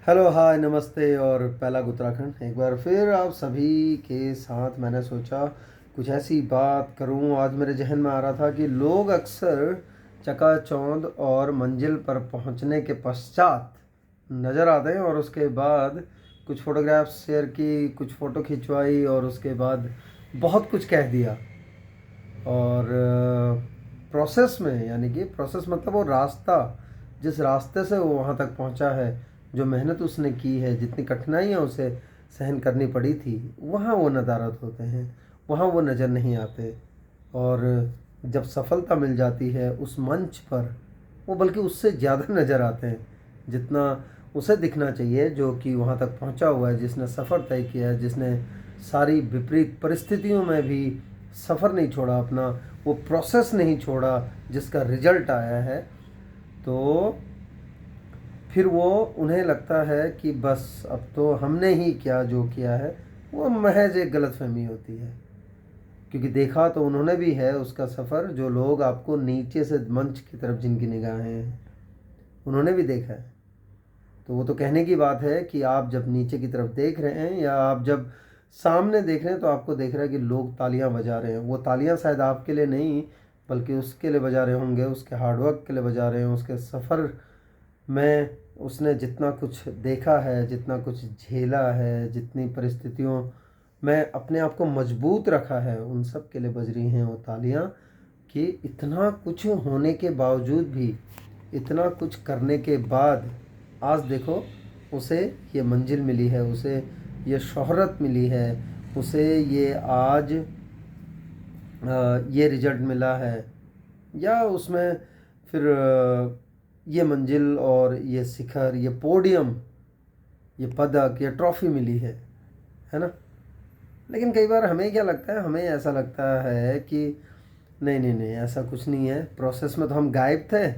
Hello hi नमस्ते और पहला उत्तराखंड एक बार फिर आप सभी के साथ मैंने सोचा कुछ ऐसी बात करूं। आज मेरे जहन में आ रहा था कि लोग अक्सर चकाचौंध और मंजिल पर पहुंचने के पश्चात नज़र आते हैं और उसके बाद कुछ फ़ोटोग्राफ्स शेयर की, कुछ फ़ोटो खिंचवाई और उसके बाद बहुत कुछ कह दिया। और प्रोसेस में, यानी कि प्रोसेस मतलब वो रास्ता, जिस रास्ते से वो वहाँ तक पहुँचा है, जो मेहनत उसने की है, जितनी कठिनाइयाँ उसे सहन करनी पड़ी थी, वहाँ वो नदारद होते हैं, वहाँ वो नज़र नहीं आते। और जब सफलता मिल जाती है उस मंच पर, वो बल्कि उससे ज़्यादा नज़र आते हैं जितना उसे दिखना चाहिए, जो कि वहाँ तक पहुँचा हुआ है, जिसने सफ़र तय किया है, जिसने सारी विपरीत परिस्थितियों में भी सफ़र नहीं छोड़ा अपना, वो प्रोसेस नहीं छोड़ा, जिसका रिजल्ट आया है। तो फिर वो, उन्हें लगता है कि बस अब तो हमने ही क्या जो किया है वो महज एक गलतफहमी होती है। क्योंकि देखा तो उन्होंने भी है उसका सफ़र, जो लोग आपको नीचे से मंच की तरफ जिनकी निगाहें हैं उन्होंने भी देखा है। तो वो तो कहने की बात है कि आप जब नीचे की तरफ देख रहे हैं या आप जब सामने देख रहे हैं तो आपको देख रहा है कि लोग तालियां बजा रहे हैं। वो तालियां शायद आपके लिए नहीं, बल्कि उसके लिए बजा रहे होंगे, उसके हार्डवर्क के लिए बजा रहे हैं, उसके सफ़र में उसने जितना कुछ देखा है, जितना कुछ झेला है, जितनी परिस्थितियों में अपने आप को मजबूत रखा है, उन सब के लिए बज रही हैं वो तालियां। कि इतना कुछ होने के बावजूद भी, इतना कुछ करने के बाद आज देखो उसे ये मंजिल मिली है, उसे ये शोहरत मिली है, उसे ये आज ये रिजल्ट मिला है, या उसमें फिर ये मंजिल और ये शिखर, ये पोडियम, ये पदक, ये ट्रॉफी मिली है ना। लेकिन कई बार हमें क्या लगता है, हमें ऐसा लगता है कि नहीं नहीं नहीं, ऐसा कुछ नहीं है। प्रोसेस में तो हम गायब थे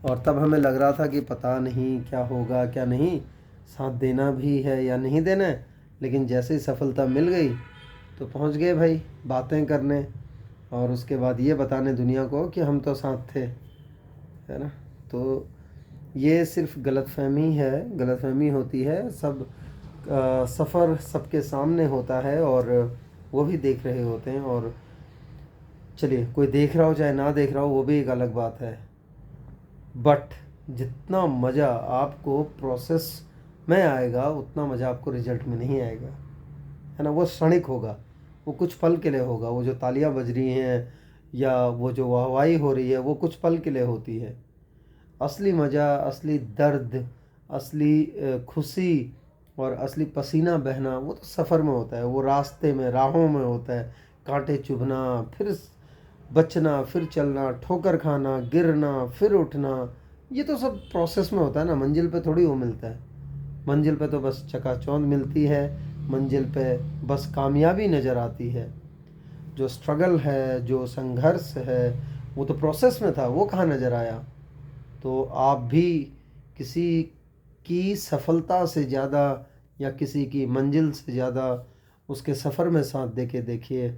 और तब हमें लग रहा था कि पता नहीं क्या होगा क्या नहीं, साथ देना भी है या नहीं देना है। लेकिन जैसे ही सफलता मिल गई तो पहुंच गए भाई बातें करने, और उसके बाद ये बताने दुनिया को कि हम तो साथ थे, है ना। तो ये सिर्फ गलतफहमी है, गलतफहमी होती है। सब सफ़र सबके सामने होता है और वो भी देख रहे होते हैं। और चलिए, कोई देख रहा हो चाहे ना देख रहा हो वो भी एक अलग बात है, बट जितना मज़ा आपको प्रोसेस में आएगा उतना मज़ा आपको रिजल्ट में नहीं आएगा, है ना। वो क्षणिक होगा, वो कुछ पल के लिए होगा। वो जो तालियां बज रही हैं या वो जो वाहवाही हो रही है वो कुछ पल के लिए होती है। असली मज़ा, असली दर्द, असली खुशी और असली पसीना बहना वो तो सफ़र में होता है, वो रास्ते में, राहों में होता है। कांटे चुभना, फिर बचना, फिर चलना, ठोकर खाना, गिरना, फिर उठना, ये तो सब प्रोसेस में होता है ना। मंजिल पे थोड़ी वो मिलता है। मंजिल पे तो बस चकाचौंध मिलती है, मंजिल पे बस कामयाबी नज़र आती है। जो स्ट्रगल है, जो संघर्ष है, वो तो प्रोसेस में था, वो कहाँ नज़र आया। तो आप भी किसी की सफलता से ज़्यादा या किसी की मंजिल से ज़्यादा उसके सफ़र में साथ दे के देखिए,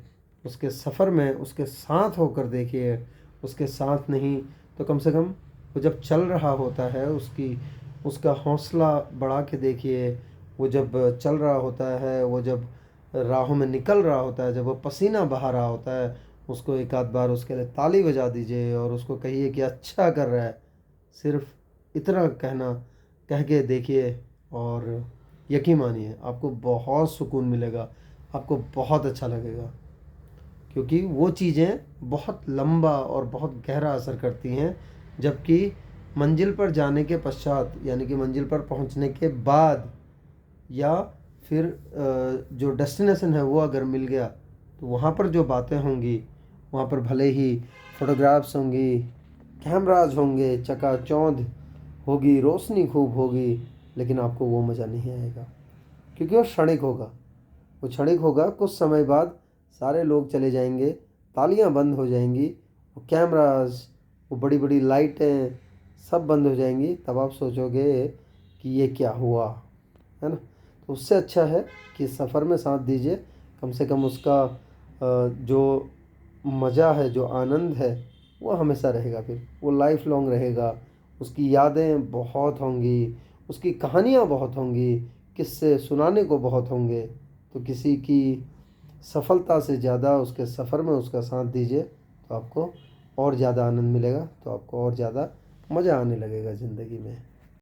उसके सफ़र में उसके साथ होकर देखिए। उसके साथ नहीं तो कम से कम वो जब चल रहा होता है उसकी, उसका हौसला बढ़ा के देखिए। वो जब चल रहा होता है, वो जब राहों में निकल रहा होता है, जब वो पसीना बहा रहा होता है, उसको एक आध बार उसके लिए ताली बजा दीजिए और उसको कहिए कि अच्छा कर रहा है। सिर्फ इतना कहना, कह के देखिए और यकीन मानिए आपको बहुत सुकून मिलेगा, आपको बहुत अच्छा लगेगा। क्योंकि वो चीज़ें बहुत लंबा और बहुत गहरा असर करती हैं। जबकि मंजिल पर जाने के पश्चात, यानी कि मंजिल पर पहुंचने के बाद, या फिर जो डेस्टिनेशन है वो अगर मिल गया, तो वहाँ पर जो बातें होंगी, वहाँ पर भले ही फोटोग्राफ्स होंगी, कैमराज होंगे, चकाचौंध होगी, रोशनी खूब होगी, लेकिन आपको वो मज़ा नहीं आएगा। क्योंकि वो क्षणिक होगा, वो क्षणिक होगा। कुछ समय बाद सारे लोग चले जाएंगे, तालियां बंद हो जाएंगी, वो कैमरास, वो बड़ी बड़ी लाइटें सब बंद हो जाएंगी। तब आप सोचोगे कि ये क्या हुआ, है ना। तो उससे अच्छा है कि सफ़र में साथ दीजिए। कम से कम उसका जो मज़ा है, जो आनंद है, वो हमेशा रहेगा, फिर वो लाइफ लॉन्ग रहेगा। उसकी यादें बहुत होंगी, उसकी कहानियाँ बहुत होंगी, किस्से सुनाने को बहुत होंगे। तो किसी की सफलता से ज़्यादा उसके सफ़र में उसका साथ दीजिए, तो आपको और ज़्यादा आनंद मिलेगा, तो आपको और ज़्यादा मज़ा आने लगेगा ज़िंदगी में।